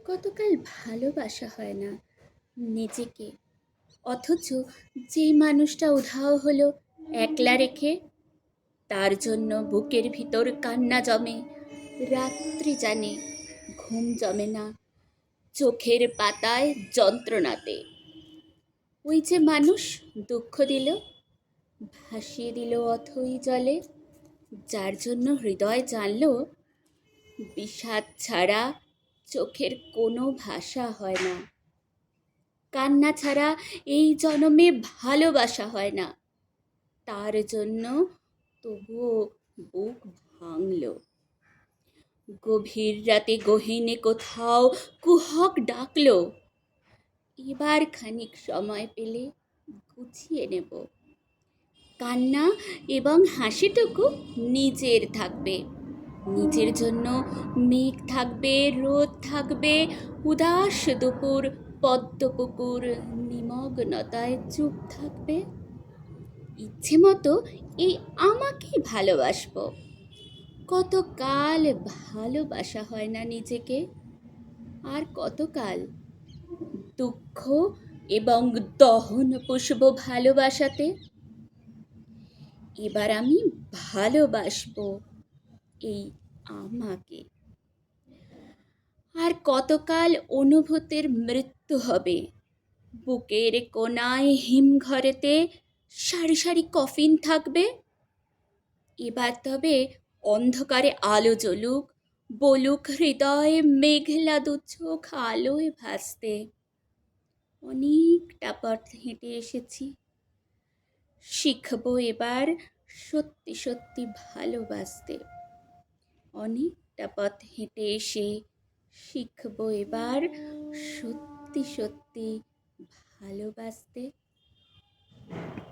কতকাল ভালোবাসা হয় না নিজেকে, অথচ যেই মানুষটা উধাও হলো একলা রেখে, তার জন্য বুকের ভিতর কান্না জমে, রাত্রি জানে ঘুম জমে না, চোখের পাতায় যন্ত্রণাতে। ওই যে মানুষ দুঃখ দিল, ভাসিয়ে দিল অথই জলে, যার জন্য হৃদয় জানলো বিষাদ ছাড়া চোখের কোনো ভাষা হয় না, কান্না ছাড়া এই জনমে ভালোবাসা হয় না। তার জন্য তবুও বুক ভাঙল। গভীর রাতে গহীনে কোথাও কুহক ডাকলো, এবার খানিক সময় পেলে গুছিয়ে নেব। কান্না এবং হাসিটুকু নিজের থাকবে, নিজের জন্য মেঘ থাকবে, রোদ থাকবে, উদাস দুপুর, পদ্মপুকুর নিমগ্নতায় চুপ থাকবে। ইচ্ছে মতো এই আমাকেই ভালোবাসবো। কতকাল ভালোবাসা হয় না নিজেকে, আর কতকাল দুঃখ এবং দহন পুষবো ভালোবাসাতে। এবার আমি ভালোবাসবো এই আমাকে। আর কতকাল অনুভূতির মৃত্যু হবে, বুকের কোনায় হিমঘরেতে সারি সারি কফিন থাকবে। এবার তবে অন্ধকারে আলো জ্বলুক, বলুক হৃদয় মেঘলা দু চোখ আলোয় ভাসতে। অনেকটা পথ হেঁটে এসেছি, শিখবো এবার সত্যি সত্যি ভালোবাসতে। অনেকটা পথ হেঁটে এসে শিখবো এবার সত্যি সত্যি ভালোবাসতে।